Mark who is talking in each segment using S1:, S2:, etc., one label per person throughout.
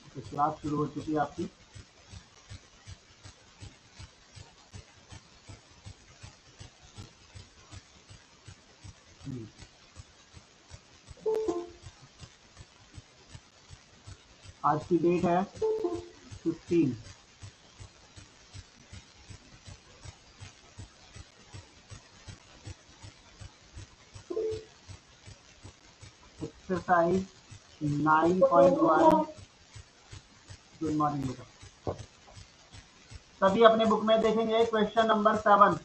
S1: तो क्लास शुरू हो चुकी है आपकी। आज की डेट है 15। एक्सरसाइज 9.1। गुड मॉर्निंग बेटा। सभी अपने बुक में देखेंगे क्वेश्चन नंबर 7।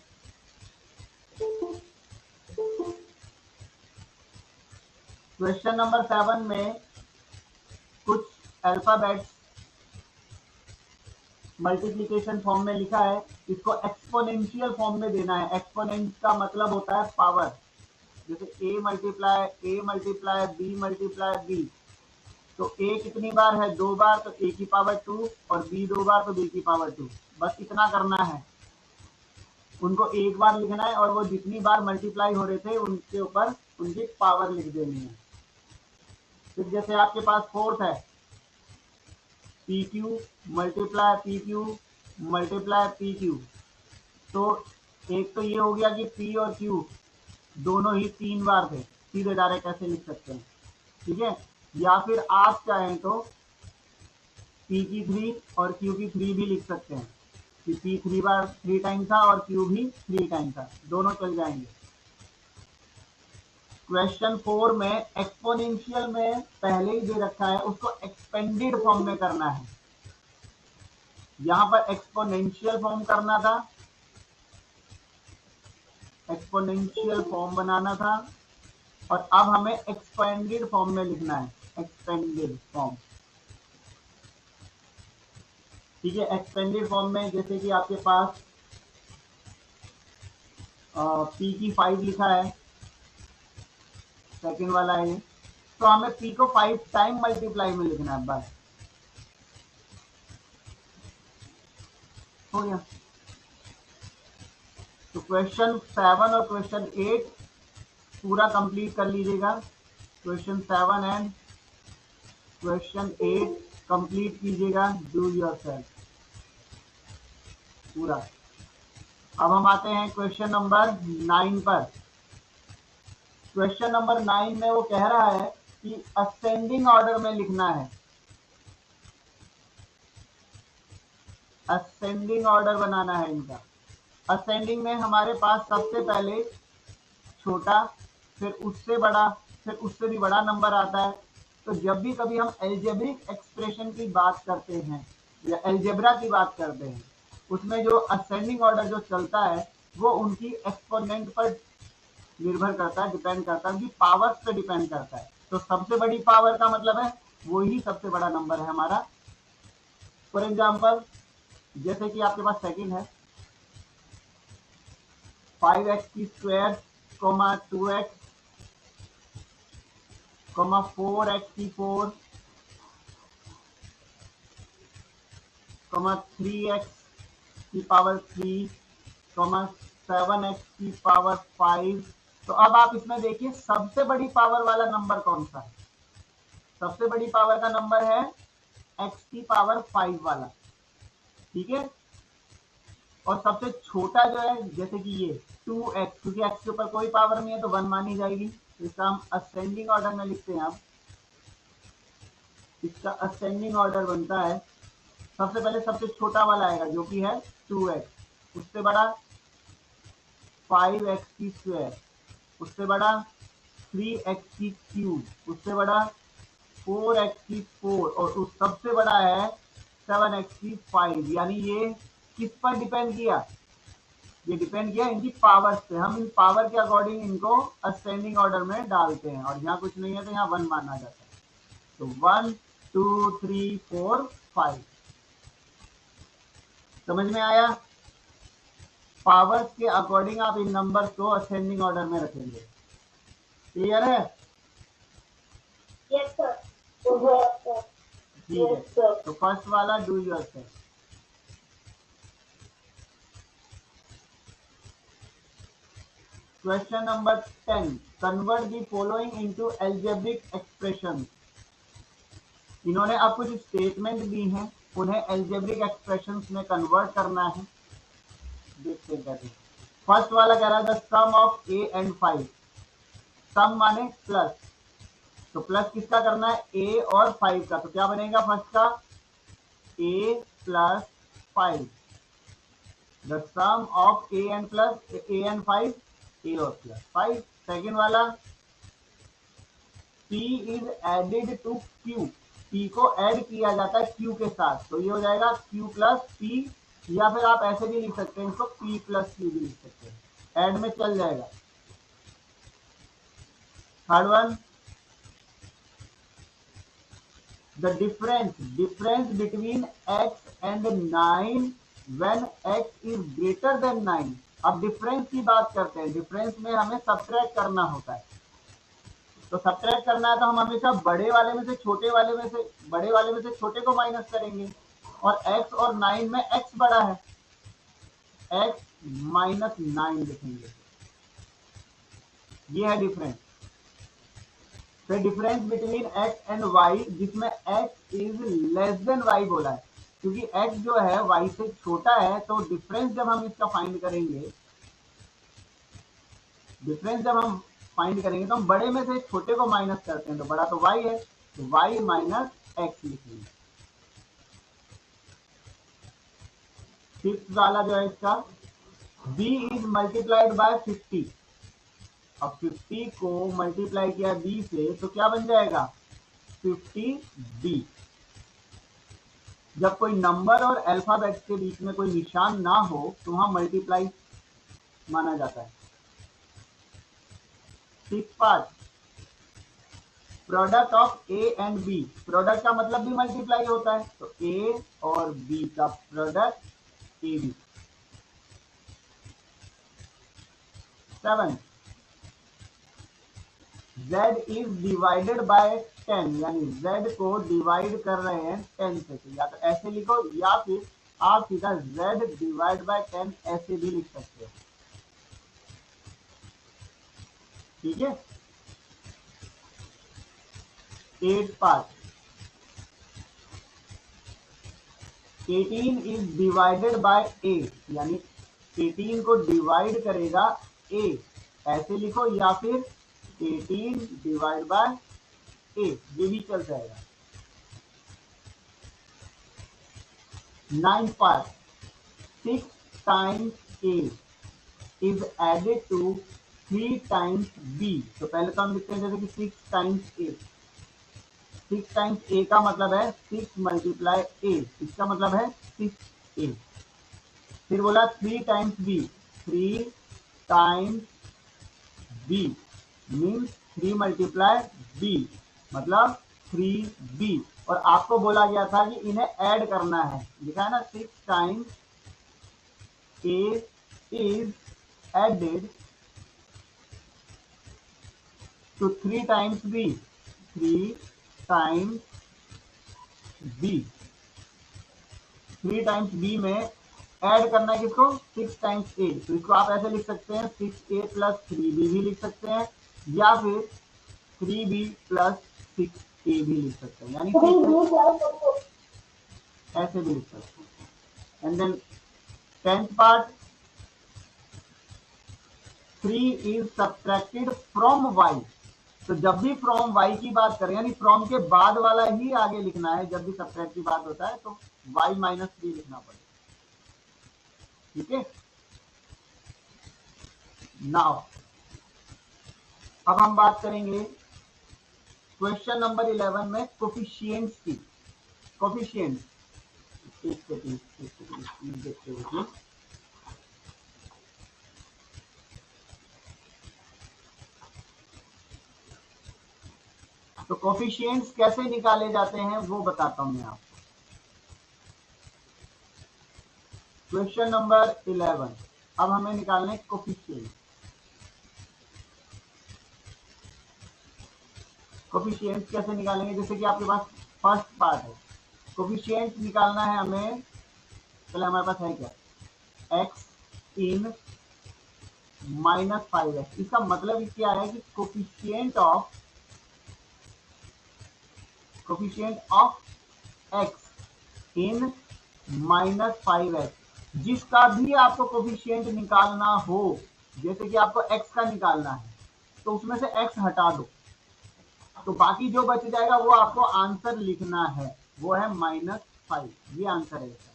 S1: क्वेश्चन नंबर 7 में कुछ अल्फाबेट्स मल्टीप्लिकेशन फॉर्म में लिखा है, इसको एक्सपोनेंशियल फॉर्म में देना है। एक्सपोनेंट का मतलब होता है पावर। जैसे a मल्टीप्लाई b, तो a कितनी बार है? 2 बार, तो a की पावर 2, और b 2 बार, तो b की पावर 2। बस इतना करना है। उनको एक बार लिखना है और वो जितनी बार मल्टीप्लाई हो रहे थे उनके ऊपर उनकी पावर लिख देनी है। फिर जैसे आपके पास फोर्थ है PQ मल्टीप्लाई PQ, तो एक तो ये हो गया कि P और Q दोनों ही 3 बार थे, सीधे डायरेक्ट ऐसे लिख सकते हैं, ठीक है। या फिर आप चाहें तो P की 3 और Q की 3 भी लिख सकते हैं कि P 3 बार 3 टाइम था और Q भी 3 टाइम था, दोनों चल जाएंगे। क्वेश्चन 4 में एक्सपोनेंशियल में पहले ही दे रखा है, उसको एक्सपेंडेड फॉर्म में करना है। यहां पर एक्सपोनेंशियल फॉर्म करना था, एक्सपोनेंशियल फॉर्म बनाना था, और अब हमें एक्सपेंडेड फॉर्म में लिखना है। एक्सपेंडेड फॉर्म, ठीक है। एक्सपेंडेड फॉर्म में जैसे कि आपके पास P की 5 लिखा है, सेकंड वाला है, तो हमें P को 5 टाइम मल्टीप्लाई में लिखना है, बस हो गया। तो क्वेश्चन 7 और क्वेश्चन 8 पूरा कंप्लीट कर लीजिएगा। क्वेश्चन 7 एंड क्वेश्चन 8 कंप्लीट कीजिएगा, डू योरसेल्फ पूरा। अब हम आते हैं क्वेश्चन नंबर 9 पर। क्वेश्चन नंबर 9 में वो कह रहा है कि असेंडिंग ऑर्डर में लिखना है, असेंडिंग ऑर्डर बनाना है इनका। असेंडिंग में हमारे पास सबसे पहले छोटा, फिर उससे बड़ा, फिर उससे भी बड़ा नंबर आता है। तो जब भी कभी हम एल्जेब्रिक एक्सप्रेशन की बात करते हैं या एल्जेब्रा की बात करते हैं, उसमें जो असेंडिंग ऑर्डर जो चलता है वो उनकी एक्सपोनेंट पर निर्भर करता है, डिपेंड करता है, उनकी पावर पे डिपेंड करता है। तो सबसे बड़ी पावर का मतलब है वही सबसे बड़ा नंबर है हमारा। फॉर एग्जाम्पल, जैसे कि आपके पास सेकंड है 5x² 2x 4x4 3x की पावर 3 7x की पावर 5। तो अब आप इसमें देखिए सबसे बड़ी पावर वाला नंबर कौन सा है? सबसे बड़ी पावर का नंबर है x की पावर 5 वाला, ठीक है। और सबसे छोटा जो है, जैसे कि ये 2x, क्योंकि x के ऊपर कोई पावर नहीं है तो 1 मानी जाएगी, तो इसका हम असेंडिंग ऑर्डर में लिखते हैं। अब इसका असेंडिंग ऑर्डर बनता है, सबसे पहले सबसे छोटा वाला आएगा जो कि है 2x, उससे बड़ा 5x², उससे बड़ा 3x³, उससे बड़ा 4x4, और उस सबसे बड़ा है 7x5। यानी ये किस पर डिपेंड किया? ये डिपेंड किया इनकी पावर पे। हम इन पावर के अकॉर्डिंग इनको असेंडिंग ऑर्डर में डालते हैं, और यहाँ कुछ नहीं है तो यहाँ 1 माना जाता है। तो 1 2 3 4 5, समझ में आया? पावर्स के अकॉर्डिंग आप इन नंबर्स को असेंडिंग ऑर्डर में रखेंगे। क्लियर है?
S2: Yes sir.
S1: ठीक है, तो फर्स्ट वाला do yourself. Question number 10, convert the following into algebraic expression. इन्होंने अब कुछ स्टेटमेंट दी हैं, उन्हें एल्जेब्रिक एक्सप्रेशंस में कन्वर्ट करना है। देखते हैं। फर्स्ट वाला कह रहा है the sum of A and 5। Sum माने प्लस, तो प्लस किसका करना है, ए और 5 का। तो क्या बनेगा फर्स्ट का, A plus 5। The sum of A and plus A and 5, A और प्लस 5। सेकेंड वाला P is added to Q, P को ऐड किया जाता है Q के साथ, तो ये हो जाएगा Q प्लस P, या फिर आप ऐसे भी लिख सकते हैं इसको, P प्लस Q भी लिख सकते हैं, ऐड में चल जाएगा। Third one, the difference between x and 9 when x is greater than 9। अब डिफरेंस की बात करते हैं, डिफरेंस में हमें सब्ट्रैक्ट करना होता है। तो सब्ट्रैक्ट करना है तो हम हमेशा बड़े वाले में से छोटे वाले में से, बड़े वाले में से छोटे को माइनस करेंगे, और x और 9 में x बड़ा है, x माइनस 9 लिखेंगे, ये है डिफरेंस। फिर difference between x and y, जिसमें x is less than y बोला है, क्योंकि x जो है y से छोटा है, तो डिफरेंस जब हम इसका फाइंड करेंगे, डिफरेंस जब हम फाइंड करेंगे तो हम बड़े में से छोटे को माइनस करते हैं, तो बड़ा तो y है, तो y माइनस x लिखेंगे। फिफ्थ वाला जो है इसका, b इज मल्टीप्लाइड बाय 50। अब 50 को मल्टीप्लाई किया b से, तो क्या बन जाएगा, 50b। जब कोई नंबर और अल्फाबेट के बीच में कोई निशान ना हो तो वहां मल्टीप्लाई माना जाता है। Six part, product of A and B, product का मतलब भी मल्टीप्लाई होता है, तो ए और बी का product A B. 7, z is divided by 10, यानी z को डिवाइड कर रहे हैं 10 से, तो या तो ऐसे लिखो, या फिर आप सीधा z डिवाइड बाय 10 ऐसे भी लिख सकते हो, ठीक है। 8 पार्ट, 18 इज डिवाइडेड बाय 8, यानी 18 को डिवाइड करेगा a, ऐसे लिखो, या फिर 18 डिवाइड बाय a, ये भी चल जाएगा। 9 पार्ट, 6 times a is added to 3 times b। तो पहले तो हम लिखते हैं जैसे कि 6 टाइम्स a, 6 टाइम्स a का मतलब है 6 मल्टीप्लाई a, इसका मतलब है 6a। फिर बोला 3 times b, 3 times b means 3 multiply b, मतलब 3b। और आपको बोला गया था कि इन्हें ऐड करना है, लिखा है ना, 6 times a is added to 3 times b, 3 times b, 3 times b में ऐड करना है किसको, 6 टाइम्स a, तो इसको आप ऐसे लिख सकते हैं 6a प्लस 3b भी लिख सकते हैं, या फिर 3b प्लस 6a भी लिख सकते हैं, यानी ऐसे भी लिख सकते हैं। And then 10th part, 3 is subtracted from y। तो जब भी फ्रॉम y की बात करें, यानी फ्रॉम के बाद वाला ही आगे लिखना है, जब भी सब्ट्रैक्ट की बात होता है तो y माइनस 3 लिखना पड़ेगा, ठीक है। नाउ अब हम बात करेंगे क्वेश्चन नंबर 11 में कोफिशिएंट्स की। कोफिशिएंट्स देखते हुए, तो कोफिशिएंट्स कैसे निकाले जाते हैं वो बताता हूं मैं आपको। क्वेश्चन नंबर 11, अब हमें निकालने कोफिशिएंट्स। कोफिशिएंट्स कैसे निकालेंगे, जैसे कि आपके पास फर्स्ट पार्ट है, कोफिशिएंट्स निकालना है हमें। पहले हमारे पास है क्या, x इन माइनस 5x, इसका मतलब क्या है कि coefficient of coefficient of x in -5x, जिसका भी आपको कोफिशिएंट निकालना हो, जैसे कि आपको x का निकालना है तो उसमें से x हटा दो, तो बाकी जो बच जाएगा वो आपको आंसर लिखना है, वो है -5, ये आंसर है इसका।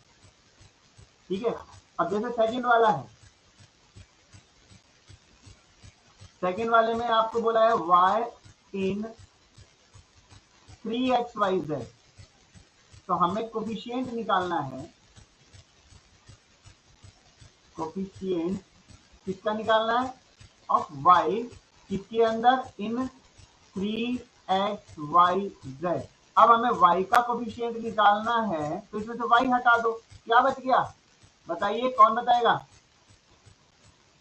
S1: ठीक है, अब जैसे सेकंड वाला है, सेकंड वाले में आपको बोला है y इन 3xyz, तो हमें कोफिशिएंट निकालना है, कोफिशिएंट किसका निकालना है, ऑफ y, किसके अंदर, इन 3xyz। अब हमें y का कोफिशिएंट निकालना है तो इसमें से y हटा दो, क्या बच गया बताइए, कौन बताएगा,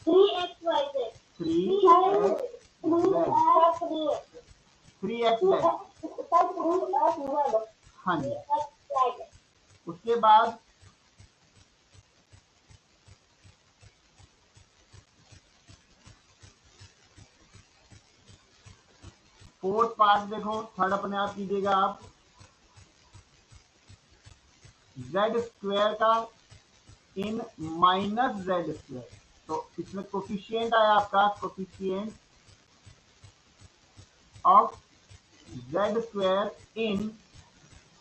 S2: 3xyz
S1: 3xz। हाँ जी, उसके बाद फोर्थ पार्ट देखो, थर्ड अपने आप कीजिएगा आप, z² का इन -z², तो इसमें कोफिशिएंट आया आपका, coefficient of z² in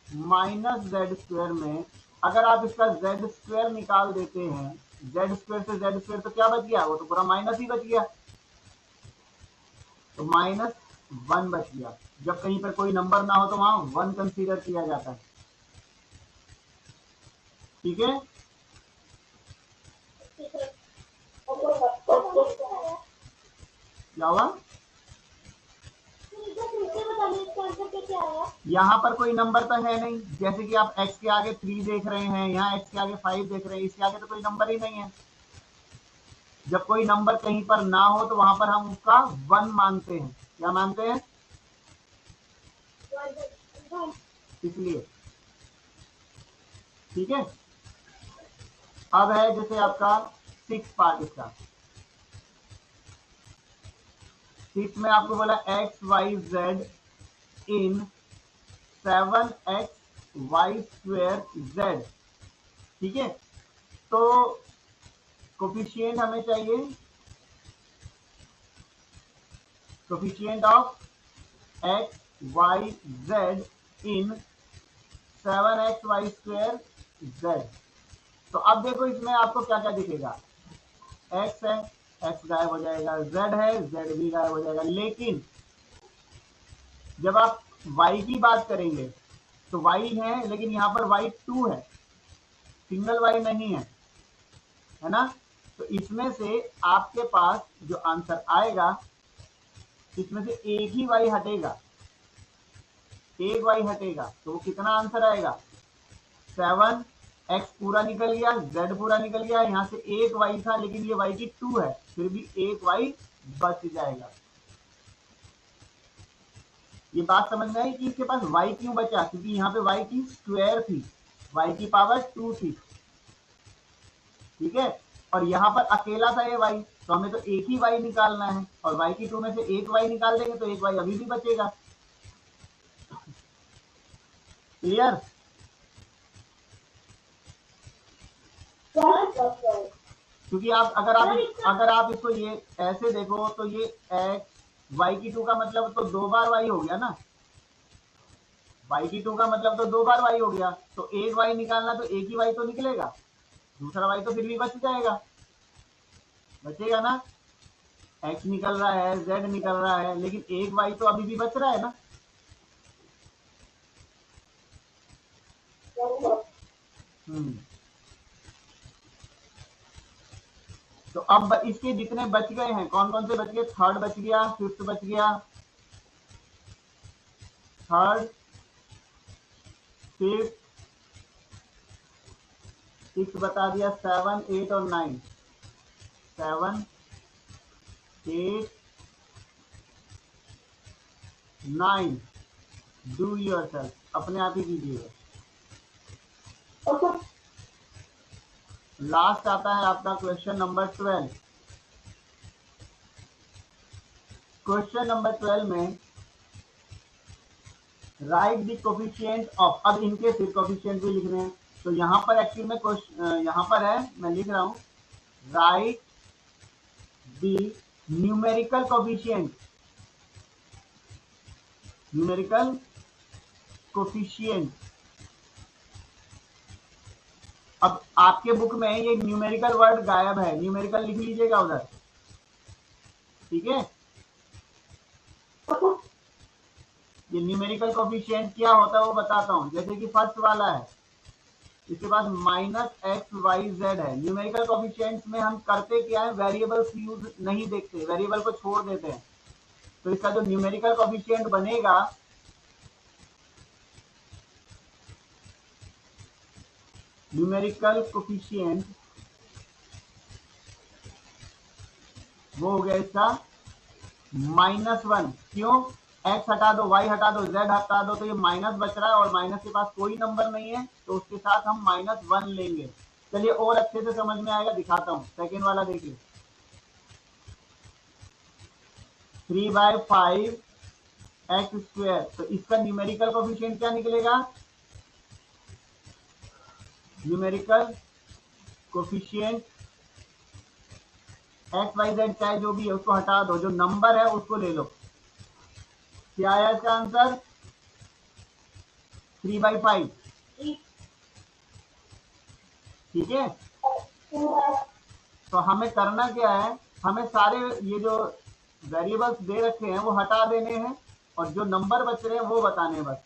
S1: -z² में अगर आप इसका z² निकाल देते हैं, z² से z² तो क्या बच गया, वो तो पूरा माइनस ही बच गया, तो -1 बच गया। जब कहीं पर कोई नंबर ना हो तो वहां 1 कंसीडर किया जाता है। ठीक है, क्या हुआ, यहाँ पर कोई नंबर तो है नहीं, जैसे कि आप x के आगे 3 देख रहे हैं, यहाँ x के आगे 5 देख रहे हैं, इसके आगे तो कोई नंबर ही नहीं है। जब कोई नंबर कहीं पर ना हो तो वहां पर हम उसका 1 मानते हैं, क्या मानते हैं, इसलिए। ठीक है, अब है जैसे आपका 6 पार्ट, इसका 6 में आपको बोला xyz इन 7xy²z। ठीक है, तो कोफिशिएंट हमें चाहिए, coefficient of xyz in 7xy²z। तो अब देखो इसमें आपको क्या क्या दिखेगा, x है, x गायब हो जाएगा, z है, z भी गायब हो जाएगा, लेकिन जब आप y की बात करेंगे तो y है, लेकिन यहाँ पर y2 है, सिंगल y नहीं है, है ना, तो इसमें से आपके पास जो आंसर आएगा, इसमें से एक ही y हटेगा, एक y हटेगा, तो वो कितना आंसर आएगा, 7, x पूरा निकल गया, z पूरा निकल गया, यहाँ से एक y था लेकिन ये y की 2 है, फिर भी एक y बच जाएगा। ये बात समझ में आई कि इसके पास y क्यों बचा, क्योंकि यहाँ पे y की स्क्वायर थी, y की पावर 2 थी। ठीक है, और यहाँ पर अकेला था ये y, तो हमें तो एक ही y निकालना है, और y की 2 में से एक y निकाल देंगे तो एक y अभी भी बचेगा। क्लियर, क्योंकि आप अगर आप इसको ये ऐसे देखो तो ये x y की 2 का मतलब तो 2 बार y हो गया ना, y की 2 का मतलब तो 2 बार y हो गया, तो एक y निकालना तो एक ही y तो निकलेगा, दूसरा y तो फिर भी बच जाएगा, बचेगा ना, x निकल रहा है, z निकल रहा है, लेकिन एक y तो अभी भी बच रहा है ना। तो अब इसके जितने बच गए हैं, कौन कौन से बच गए, थर्ड बच गया, फिफ्थ बच गया, थर्ड, फिफ्थ, सिक्स बता दिया, 7, 8 और 9, 7, 8, 9, डू योरसेल्फ, अपने आप ही कीजिएगा। लास्ट आता है आपका क्वेश्चन नंबर 12। क्वेश्चन नंबर 12 में राइट द कोफिशिएंट ऑफ, अब इनके फिर कोफिशिएंट भी लिख रहे हैं, तो यहाँ पर एक्चुअली में यहाँ पर है, मैं लिख रहा हूँ right the numerical coefficient, numerical coefficient. अब आपके बुक में ये न्यूमेरिकल वर्ड गायब है, न्यूमेरिकल लिख लीजिएगा उधर, ठीक है। ये न्यूमेरिकल कोफिशिएंट क्या होता है वो बताता हूँ। जैसे कि फर्स्ट वाला है, इसके बाद -x, y, z है। न्यूमेरिकल कोफिशिएंट्स में हम करते क्या है, वेरिएबल्स यूज नहीं देखते, वेरिएबल को छोड़ देते हैं। तो इसका जो न्यूमेरिकल कोफिशिएंट बनेगा, न्यूमेरिकल कोफिशिएंट वो हो गया इसका -1। क्यों? x हटा दो, y हटा दो, z हटा दो, तो ये माइनस बच रहा है और माइनस के पास कोई नंबर नहीं है, तो उसके साथ हम -1 लेंगे। चलिए और अच्छे से समझ में आएगा, दिखाता हूँ। सेकेंड वाला देखिए, 3/5 x², तो इसका न्यूमेरिकल कोफिशिएंट क्या निकलेगा, numerical coefficient x y z चाहे जो भी है उसको हटा दो, जो नंबर है उसको ले लो। क्या आया इसका आंसर? 3/5, ठीक है। तो हमें करना क्या है, हमें सारे ये जो वेरिएबल्स दे रखे हैं वो हटा देने हैं और जो नंबर बच रहे हैं वो बताने हैं बस।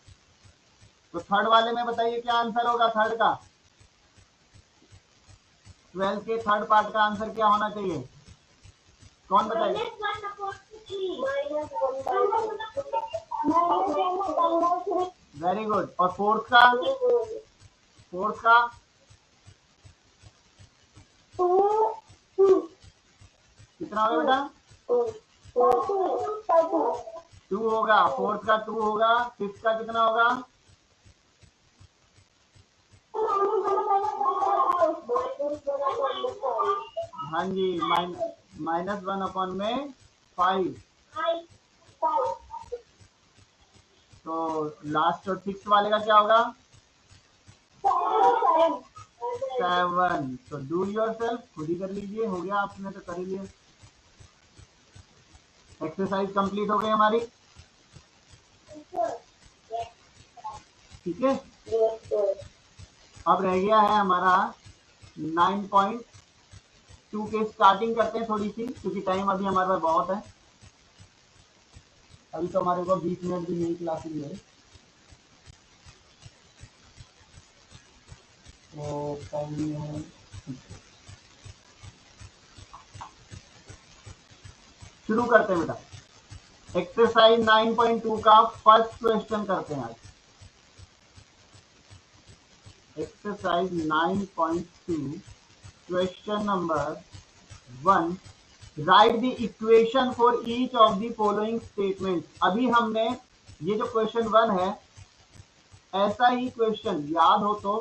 S1: तो थर्ड वाले में बताइए क्या आंसर होगा थर्ड का, 12 के थर्ड पार्ट का आंसर क्या होना चाहिए, कौन बताइए? Very good. और फोर्थ का, फोर्थ का कितना होगा बेटा? 2 होगा, फोर्थ का 2 होगा। फिफ्थ का कितना होगा? हाँ जी, -1/5। तो लास्ट और सिक्स वाले का क्या होगा? 7। तो डू योरसेल्फ, खुद ही कर लीजिए। हो गया, आपने तो कर ही लिया। एक्सरसाइज कंप्लीट हो गई हमारी, ठीक है। अब रह गया है हमारा 9.2 के स्टार्टिंग करते हैं थोड़ी सी, क्योंकि टाइम अभी हमारे पास बहुत है। अभी तो हमारे को 20 मिनट भी नहीं क्लास ली है, तो टाइम शुरू करते हैं बेटा। एक्सरसाइज 9.2 का फर्स्ट क्वेश्चन करते हैं आज। Exercise 9.2 question number 1, right the equation for each of the following statement. अभी हमने ये जो क्वेश्चन 1 है, ऐसा ही क्वेश्चन याद हो तो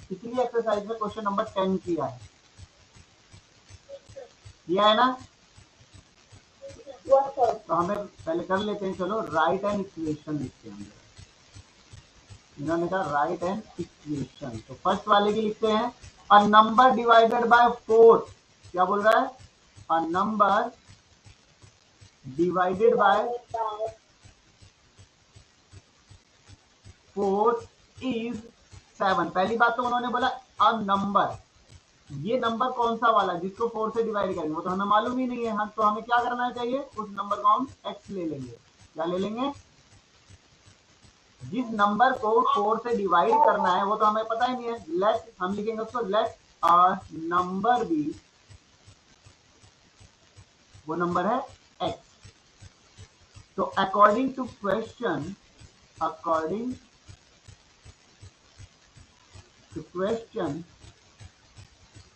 S1: पिछली एक्सरसाइज में क्वेश्चन नंबर 10 किया है, किया है ना? तो हमें पहले कर लेते हैं, चलो राइट एन इक्वेशन लिखते हैं। इन्होंने कहा राइट एन इक्वेशन, तो फर्स्ट वाले की लिखते हैं, अ नंबर डिवाइडेड बाय 4। क्या बोल रहा है? A number divided by 4 is 7। पहली बात तो उन्होंने बोला अ नंबर, ये नंबर कौन सा वाला जिसको 4 से डिवाइड करेंगे वो तो हमें मालूम ही नहीं है। हाँ, तो हमें क्या करना चाहिए, उस नंबर को हम x ले लेंगे। क्या ले लेंगे? जिस नंबर को 4 से डिवाइड करना है वो तो हमें पता ही नहीं है। लेट, हम लिखेंगे उसको लेट अ नंबर बी, वो नंबर है x। तो according to question, according to question,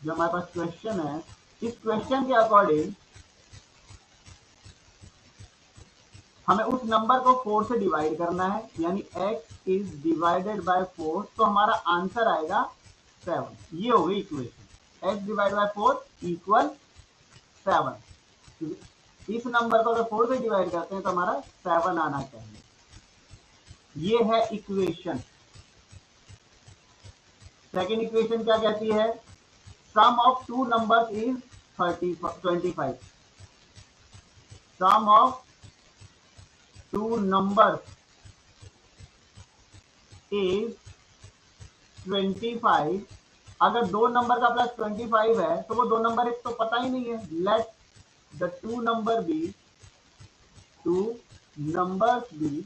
S1: जो हमारे पास क्वेश्चन है, इस क्वेश्चन के अकॉर्डिंग हमें उस नंबर को 4 से डिवाइड करना है, यानी x इज डिवाइडेड बाय 4, तो हमारा आंसर आएगा 7। ये हो गई equation, x divide by 4 equal 7। इस नंबर को अगर 4 से डिवाइड करते हैं तो हमारा 7 आना चाहिए। ये है इक्वेशन। सेकेंड इक्वेशन क्या कहती है? Sum of two numbers is 25। Sum of two numbers is 25। अगर दो नंबर का प्लस 25 है तो वो दो नंबर एक तो पता ही नहीं है। Let the two numbers be,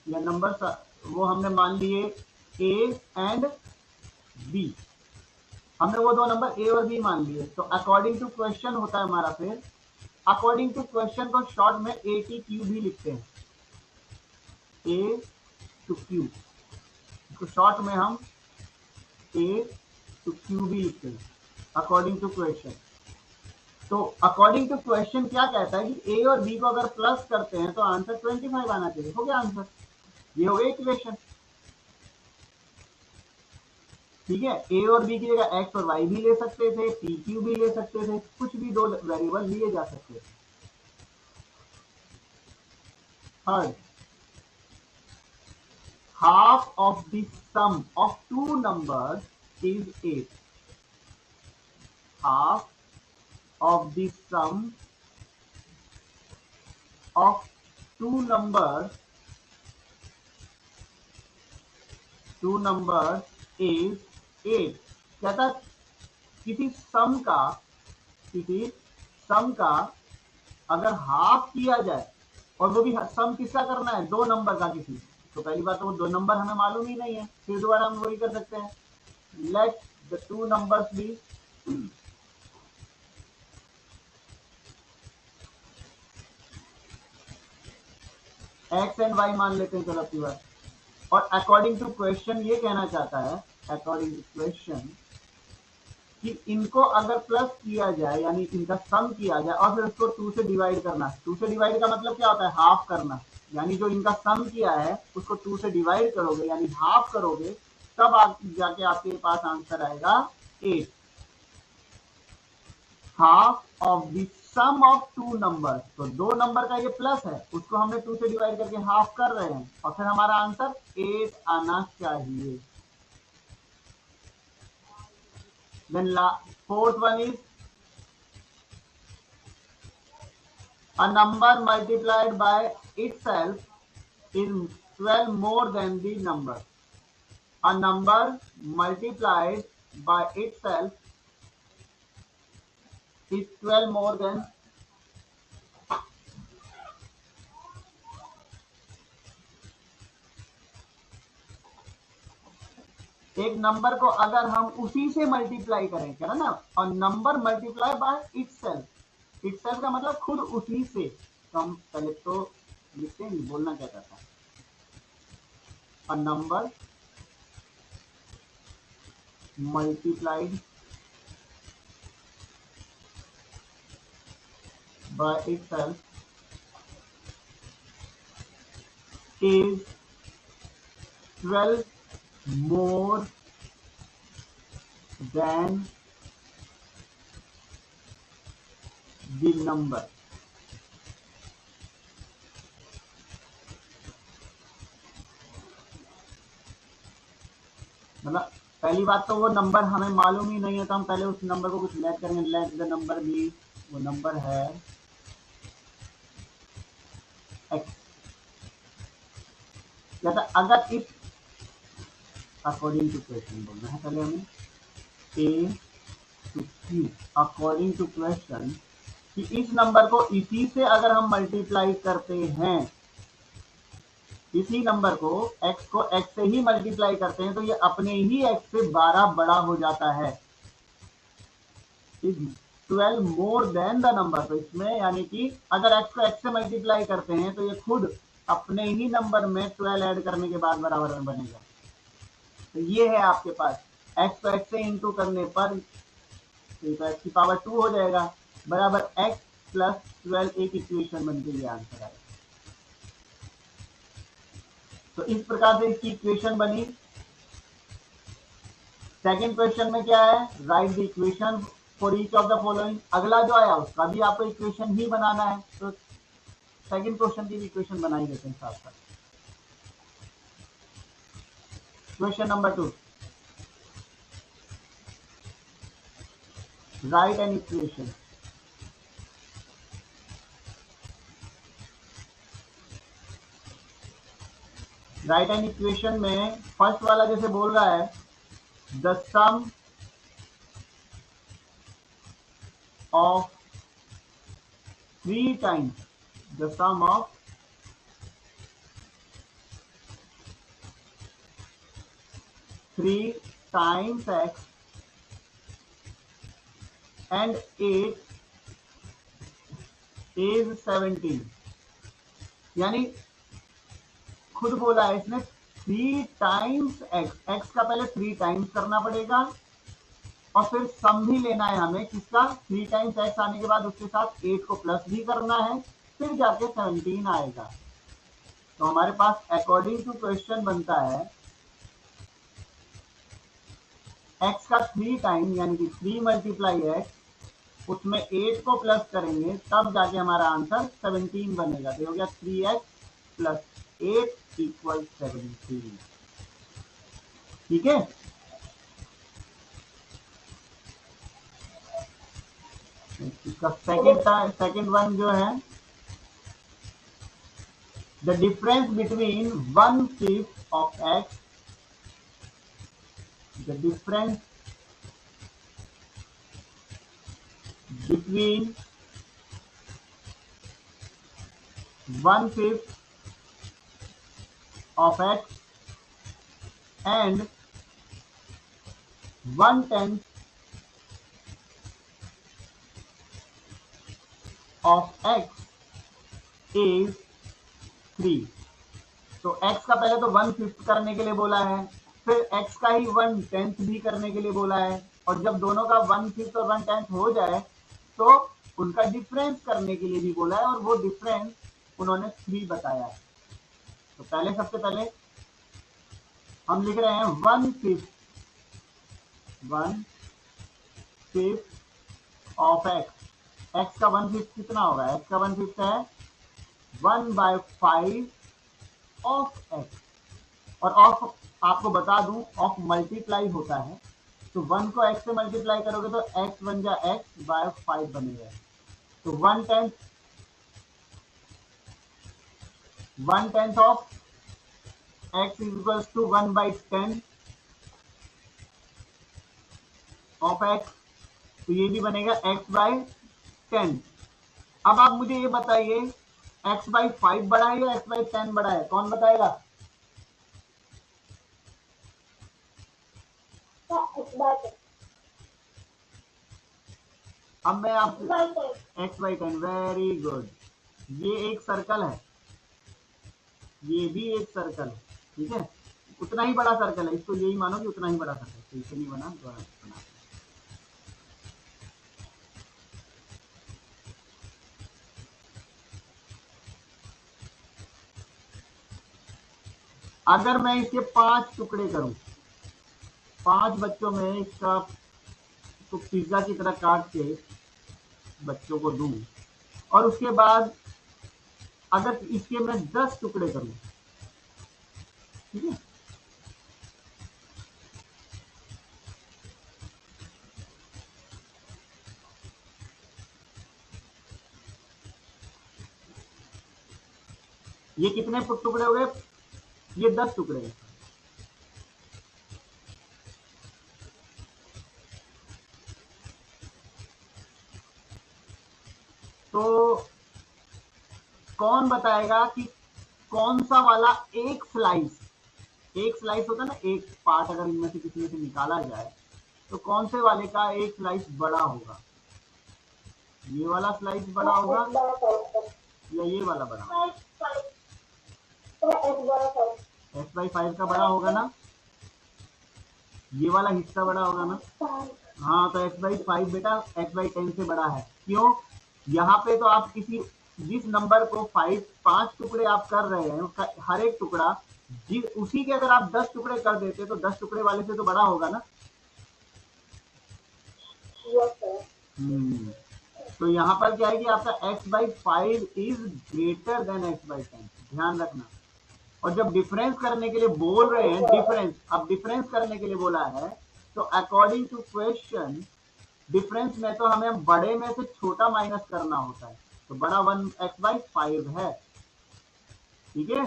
S1: या नंबर वो हमने मान लिए ए एंड बी, हमने वो दो नंबर ए और बी मान लिए। तो अकॉर्डिंग टू क्वेश्चन होता है हमारा, फिर अकॉर्डिंग टू क्वेश्चन को शॉर्ट में ए टी क्यू भी लिखते हैं, ए टू क्यू, तो शॉर्ट में हम ए टू क्यू भी लिखते हैं अकॉर्डिंग टू क्वेश्चन। तो अकॉर्डिंग टू क्वेश्चन क्या कहता है कि ए और बी को अगर प्लस करते हैं तो आंसर 25 आना चाहिए। हो गया आंसर, ये हो गया इक्वेशन। ठीक है, ए और बी की जगह एक्स और वाई भी ले सकते थे, पी क्यू भी ले सकते थे, कुछ भी दो वेरिएबल लिए जा सकते थे। Third, half of the sum of two numbers is 8. Half of the sum of two numbers is 8। कहता किसी सम का अगर हाफ किया जाए, और वो भी सम किसका करना है? दो नंबर का किसी। तो पहली बात तो वो दो नंबर हमें मालूम ही नहीं है, फिर दोबारा हम वही कर सकते हैं। Let the two numbers be X and Y मान लेते हैं, चलो अपनी बात। और अकॉर्डिंग टू क्वेश्चन ये कहना चाहता है, अकॉर्डिंग टू क्वेश्चन, कि इनको अगर प्लस किया जाए यानी इनका सम किया जाए और फिर उसको 2 से डिवाइड करना। 2 से डिवाइड का मतलब क्या होता है? हाफ करना। यानी जो इनका सम किया है उसको 2 से डिवाइड करोगे यानी हाफ करोगे, तब जाके आपके पास आंसर आएगा 8। Half of the sum of two number, तो दो नंबर का ये प्लस है, उसको हमने 2 से डिवाइड करके हाफ कर रहे हैं और फिर हमारा आंसर 8 आना चाहिए। Then fourth one is a number multiplied by itself is 12 more than the number. A number multiplied by itself is 12 more than एक नंबर को अगर हम उसी से मल्टीप्लाई करें, क्या ना, और number multiply by itself. Itself का मतलब खुद उसी से। तो हम पहले तो लिखते हैं, बोलना क्या कहता है, a number multiplied by itself is 12 more than the number। मतलब पहली बात तो वो नंबर हमें मालूम ही नहीं है, तो हम पहले उस नंबर को कुछ लेट करेंगे। लेट द नंबर बी, वो नंबर है x। अगर इस अकॉर्डिंग टू क्वेश्चन बोलना है पहले हमें, A to Q according to question, कि इस नंबर को इसी से अगर हम मल्टीप्लाई करते हैं, इसी नंबर को x से ही मल्टीप्लाई करते हैं, तो ये अपने ही x से 12 बड़ा हो जाता है। 12 मोर देन द नंबर। तो इसमें यानी कि अगर x को x से मल्टीप्लाई करते हैं तो ये खुद अपने ही नंबर में 12 ऐड करने के बाद बराबर में बनेगा। तो ये है आपके पास x को x से इंटू करने पर तो x की पावर 2 हो जाएगा, बराबर x प्लस 12 एक इक्वेशन बन के ये आंसर आएगा। तो इस प्रकार से इसकी इक्वेशन बनी। सेकंड क्वेश्चन में क्या है? Right the equation for each of the following. अगला जो आया उसका भी आपको इक्वेशन ही बनाना है। तो सेकंड क्वेश्चन की भी इक्वेशन बना ही देते हैं साथ साथ। Question number 2, write an equation. Write an equation में फर्स्ट वाला जैसे बोल रहा है the sum of 3 times the sum of 3 times x and 8 is 17, यानी खुद बोला है इसने 3 टाइम्स x का पहले 3 टाइम्स करना पड़ेगा और फिर सम भी लेना है हमें किसका, 3 टाइम्स x आने के बाद उसके साथ 8 को प्लस भी करना है, फिर जाके 17 आएगा। तो हमारे पास अकॉर्डिंग टू क्वेश्चन बनता है x का 3 टाइम यानी कि 3 मल्टीप्लाई x, उसमें 8 को प्लस करेंगे तब जाके हमारा आंसर 17 बनेगा। तो हो गया 3x प्लस 8 इक्वल 17। ठीक है, इसका सेकेंड वन जो है the difference between 1/5 of x, the difference between 1/5 of x and 1/10 of x is 3। तो x का पहले तो 1/5 करने के लिए बोला है, फिर x का ही 1/10 भी करने के लिए बोला है, और जब दोनों का 1/5 और 1/10 हो जाए तो उनका डिफरेंस करने के लिए भी बोला है, और वो डिफरेंस उन्होंने 3 बताया है। तो पहले सबसे पहले हम लिख रहे हैं 1/5 ऑफ x का 1/5 कितना होगा, x का 1/5 है 1/5 ऑफ x, और ऑफ आपको बता दूं ऑफ मल्टीप्लाई होता है, तो 1 को x से मल्टीप्लाई करोगे तो x बन जा x/5 बनेगा। तो 1/10 of x equals to 1/10 of x, तो ये भी बनेगा x/10। अब आप मुझे ये बताइए x/5 बड़ा है या x/10 बड़ा है, कौन बताएगा? अब मैं आपको x/10, वेरी गुड। ये एक सर्कल है, ये भी एक सर्कल है, ठीक है, उतना ही बड़ा सर्कल है, इसको यही मानो कि उतना ही बड़ा सर्कल, तो इसे नहीं बना दोबारा बना। अगर मैं इसके 5 टुकड़े करूं, 5 बच्चों में इसका तो पिज्जा की तरह काट के बच्चों को दूं, और उसके बाद अगर इसके मैं 10 टुकड़े करूं, ठीक है, ये कितने टुकड़े हो गए, ये 10 टुकड़े हैं। तो कौन बताएगा कि कौन सा वाला एक स्लाइस होता है ना, एक पार्ट अगर इनमें से किसी में से निकाला जाए तो कौन से वाले का एक स्लाइस बड़ा होगा, ये वाला स्लाइस बड़ा होगा या ये वाला बड़ा होगा? x/5 का बड़ा होगा ना, ये वाला हिस्सा बड़ा होगा ना। हाँ, तो x/5 बेटा x/10 से बड़ा है। क्यों? यहाँ पे तो आप किसी जिस नंबर को 5 टुकड़े आप कर रहे हैं उसका हर एक टुकड़ा उसी के अगर आप 10 टुकड़े कर देते तो 10 टुकड़े वाले से तो बड़ा होगा ना। तो यहाँ पर क्या है कि आपका x/5 is greater than x/10, ध्यान रखना। और जब डिफरेंस करने के लिए बोल रहे हैं, डिफरेंस करने के लिए बोला है, तो अकॉर्डिंग टू क्वेश्चन डिफरेंस में तो हमें बड़े में से छोटा माइनस करना होता है, तो बड़ा 1x/5 है, ठीक है।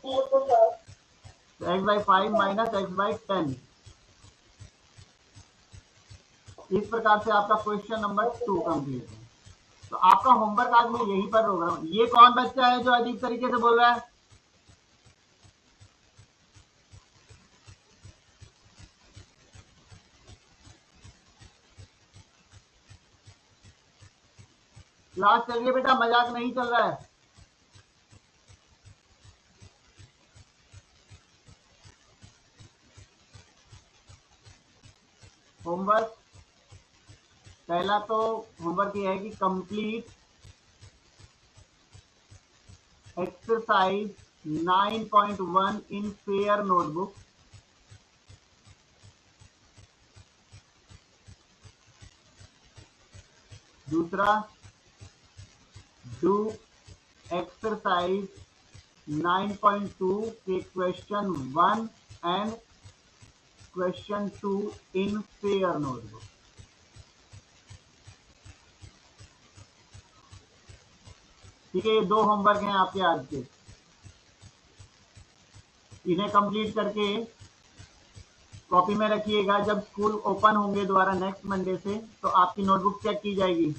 S1: तो x/5 माइनस x/10, इस प्रकार से आपका क्वेश्चन नंबर 2 कंप्लीट है। तो आपका होमवर्क आज मैं यहीं पर रोक रहा हूं। ये कौन बच्चा है जो अजीब तरीके से बोल रहा है? क्लास चलिए बेटा, मजाक नहीं चल रहा है। होमवर्क पहला तो होमवर्क ये है कि कंप्लीट एक्सरसाइज 9.1 इन फेयर नोटबुक। दूसरा, डू एक्सरसाइज 9.2 के question 1 and question 2 in fair notebook. ठीक है, ये 2 होमवर्क हैं आपके आज के। इन्हें कंप्लीट करके कॉपी में रखिएगा। जब स्कूल ओपन होंगे दोबारा नेक्स्ट मंडे से, तो आपकी नोटबुक चेक की जाएगी।